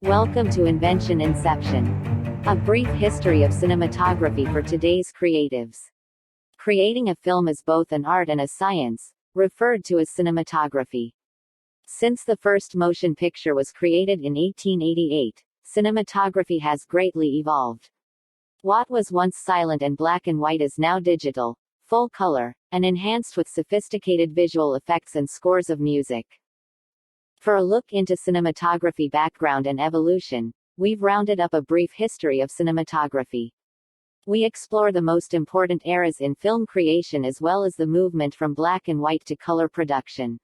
Welcome to Invention Inception, a brief history of cinematography for today's creatives. Creating a film is both an art and a science, referred to as cinematography. Since the first motion picture was created in 1888, cinematography has greatly evolved. What was once silent and black and white is now digital, full color, and enhanced with sophisticated visual effects and scores of music. For a look into cinematography background and evolution, we've rounded up a brief history of cinematography. We explore the most important eras in film creation as well as the movement from black and white to color production.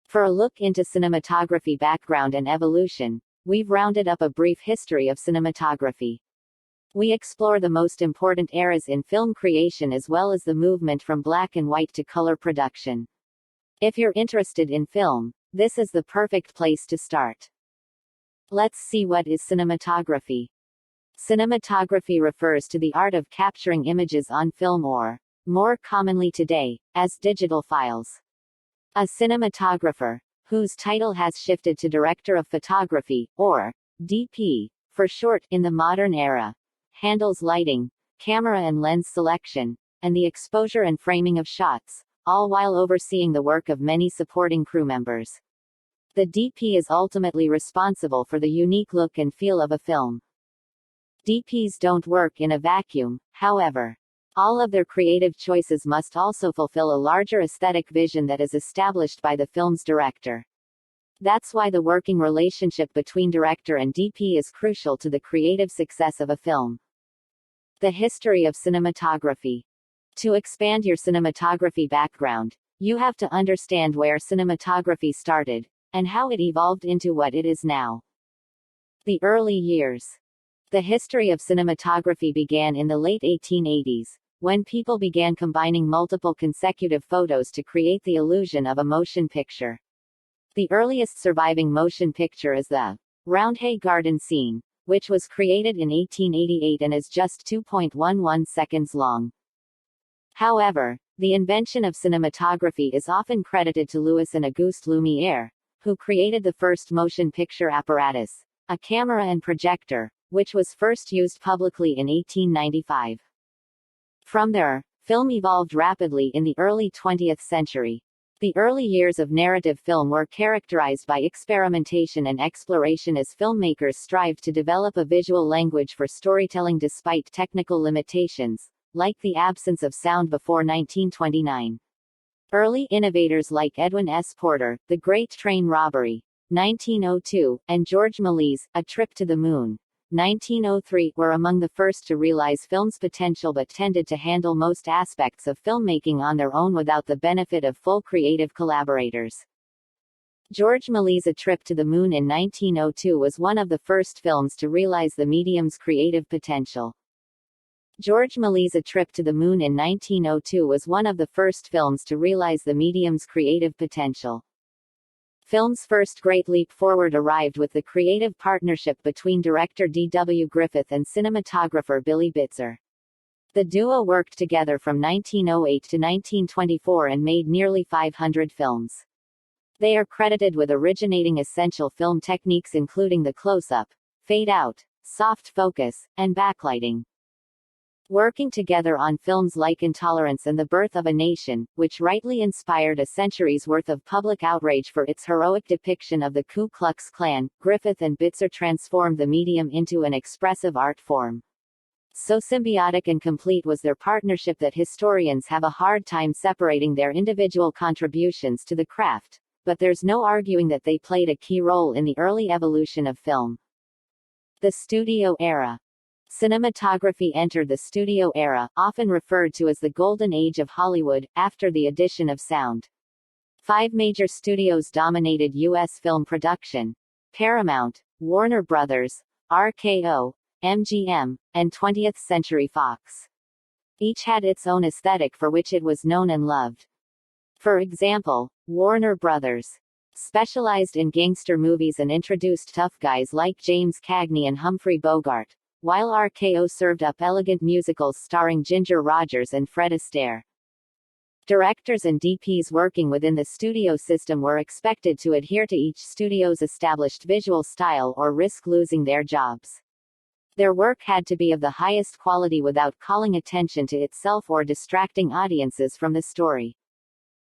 For a look into cinematography background and evolution, we've rounded up a brief history of cinematography. We explore the most important eras in film creation as well as the movement from black and white to color production. If you're interested in film, this is the perfect place to start. Let's see what is cinematography. Cinematography refers to the art of capturing images on film or, more commonly today, as digital files. A cinematographer, whose title has shifted to Director of Photography, or DP, for short, in the modern era, handles lighting, camera and lens selection, and the exposure and framing of shots, all while overseeing the work of many supporting crew members. The DP is ultimately responsible for the unique look and feel of a film. DPs don't work in a vacuum, however. All of their creative choices must also fulfill a larger aesthetic vision that is established by the film's director. That's why the working relationship between director and DP is crucial to the creative success of a film. The history of cinematography. To expand your cinematography background, you have to understand where cinematography started, and how it evolved into what it is now. The early years. The history of cinematography began in the late 1880s, when people began combining multiple consecutive photos to create the illusion of a motion picture. The earliest surviving motion picture is the Roundhay Garden scene, which was created in 1888 and is just 2.11 seconds long. However, the invention of cinematography is often credited to Louis and Auguste Lumière, who created the first motion picture apparatus, a camera and projector, which was first used publicly in 1895. From there, film evolved rapidly in the early 20th century. The early years of narrative film were characterized by experimentation and exploration as filmmakers strived to develop a visual language for storytelling despite technical limitations, like the absence of sound before 1929. Early innovators like Edwin S. Porter, The Great Train Robbery, 1902, and George Méliès, A Trip to the Moon, 1903, were among the first to realize film's potential but tended to handle most aspects of filmmaking on their own without the benefit of full creative collaborators. George Méliès' A Trip to the Moon in 1902 was one of the first films to realize the medium's creative potential. George Méliès' A Trip to the Moon in 1902 was one of the first films to realize the medium's creative potential. Film's first great leap forward arrived with the creative partnership between director D. W. Griffith and cinematographer Billy Bitzer. The duo worked together from 1908 to 1924 and made nearly 500 films. They are credited with originating essential film techniques including the close-up, fade-out, soft focus, and backlighting. Working together on films like Intolerance and The Birth of a Nation, which rightly inspired a century's worth of public outrage for its heroic depiction of the Ku Klux Klan, Griffith and Bitzer transformed the medium into an expressive art form. So symbiotic and complete was their partnership that historians have a hard time separating their individual contributions to the craft, but there's no arguing that they played a key role in the early evolution of film. The studio era. Cinematography entered the studio era, often referred to as the Golden Age of Hollywood, after the addition of sound. 5 major studios dominated U.S. film production: Paramount, Warner Brothers, RKO, MGM, and 20th Century Fox. Each had its own aesthetic for which it was known and loved. For example, Warner Brothers specialized in gangster movies and introduced tough guys like James Cagney and Humphrey Bogart, while RKO served up elegant musicals starring Ginger Rogers and Fred Astaire. Directors and DPs working within the studio system were expected to adhere to each studio's established visual style or risk losing their jobs. Their work had to be of the highest quality without calling attention to itself or distracting audiences from the story.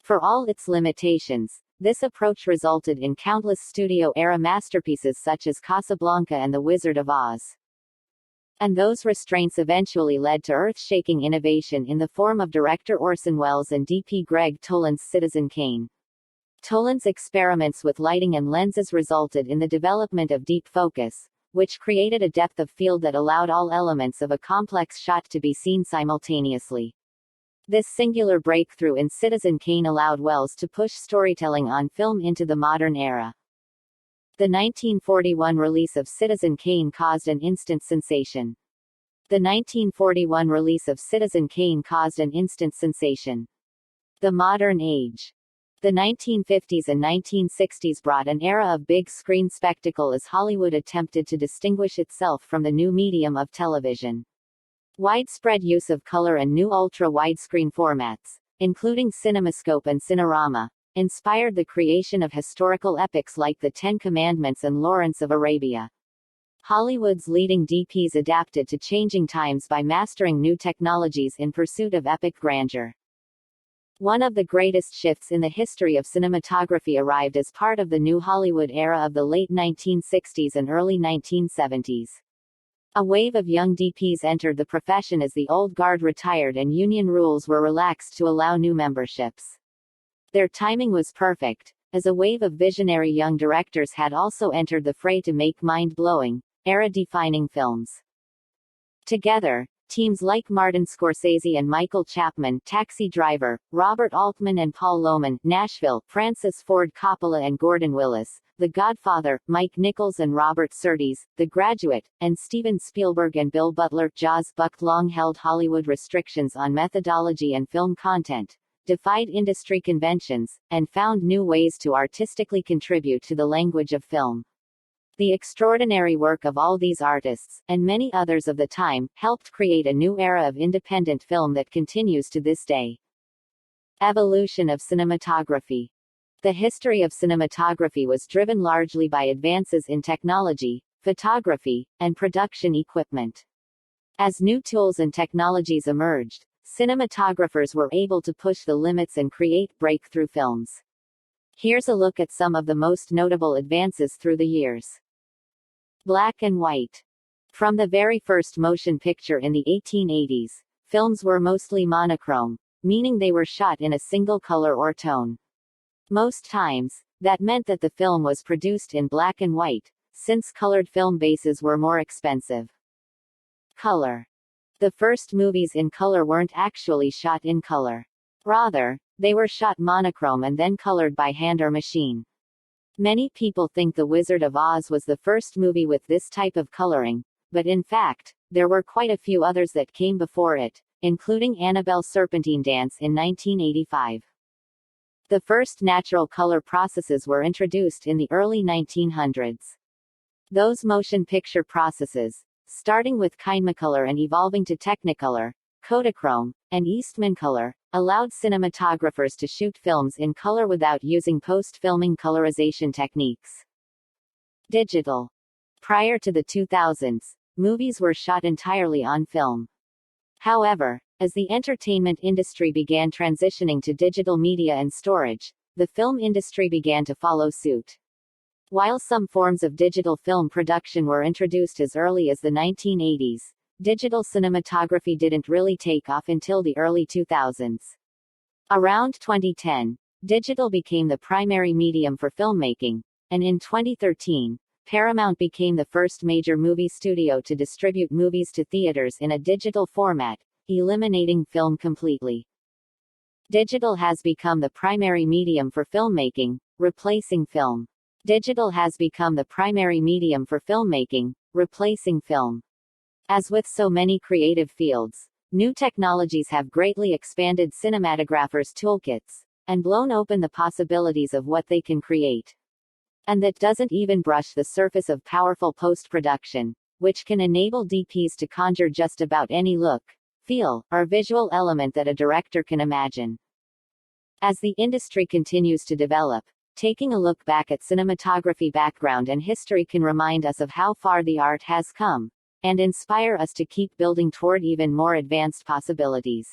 For all its limitations, this approach resulted in countless studio-era masterpieces such as Casablanca and The Wizard of Oz. And those restraints eventually led to earth-shaking innovation in the form of director Orson Welles and DP Greg Toland's Citizen Kane. Toland's experiments with lighting and lenses resulted in the development of deep focus, which created a depth of field that allowed all elements of a complex shot to be seen simultaneously. This singular breakthrough in Citizen Kane allowed Welles to push storytelling on film into the modern era. The 1941 release of Citizen Kane caused an instant sensation. The 1941 release of Citizen Kane caused an instant sensation. The modern age. The 1950s and 1960s brought an era of big-screen spectacle as Hollywood attempted to distinguish itself from the new medium of television. Widespread use of color and new ultra-widescreen formats, including CinemaScope and Cinerama, inspired the creation of historical epics like The Ten Commandments and Lawrence of Arabia. Hollywood's leading DPs adapted to changing times by mastering new technologies in pursuit of epic grandeur. One of the greatest shifts in the history of cinematography arrived as part of the new Hollywood era of the late 1960s and early 1970s. A wave of young DPs entered the profession as the old guard retired and union rules were relaxed to allow new memberships. Their timing was perfect, as a wave of visionary young directors had also entered the fray to make mind-blowing, era-defining films. Together, teams like Martin Scorsese and Michael Chapman, Taxi Driver, Robert Altman and Paul Lohman, Nashville, Francis Ford Coppola and Gordon Willis, The Godfather, Mike Nichols and Robert Surtees, The Graduate, and Steven Spielberg and Bill Butler, Jaws bucked long-held Hollywood restrictions on methodology and film content, defied industry conventions, and found new ways to artistically contribute to the language of film. The extraordinary work of all these artists, and many others of the time, helped create a new era of independent film that continues to this day. Evolution of cinematography. The history of cinematography was driven largely by advances in technology, photography, and production equipment. As new tools and technologies emerged, cinematographers were able to push the limits and create breakthrough films. Here's a look at some of the most notable advances through the years. Black and white. From the very first motion picture in the 1880s, films were mostly monochrome, meaning they were shot in a single color or tone. Most times, that meant that the film was produced in black and white, since colored film bases were more expensive. Color. The first movies in color weren't actually shot in color. Rather, they were shot monochrome and then colored by hand or machine. Many people think The Wizard of Oz was the first movie with this type of coloring, but in fact, there were quite a few others that came before it, including Annabelle Serpentine Dance in 1985. The first natural color processes were introduced in the early 1900s. Those motion picture processes, starting with Kinemacolor and evolving to Technicolor, Kodachrome, and Eastmancolor, allowed cinematographers to shoot films in color without using post-filming colorization techniques. Digital. Prior to the 2000s, movies were shot entirely on film. However, as the entertainment industry began transitioning to digital media and storage, the film industry began to follow suit. While some forms of digital film production were introduced as early as the 1980s, digital cinematography didn't really take off until the early 2000s. Around 2010, digital became the primary medium for filmmaking, and in 2013, Paramount became the first major movie studio to distribute movies to theaters in a digital format, eliminating film completely. Digital has become the primary medium for filmmaking, replacing film. Digital has become the primary medium for filmmaking, replacing film. As with so many creative fields, new technologies have greatly expanded cinematographers' toolkits, and blown open the possibilities of what they can create. And that doesn't even brush the surface of powerful post-production, which can enable DPs to conjure just about any look, feel, or visual element that a director can imagine. As the industry continues to develop, taking a look back at cinematography background and history can remind us of how far the art has come, and inspire us to keep building toward even more advanced possibilities.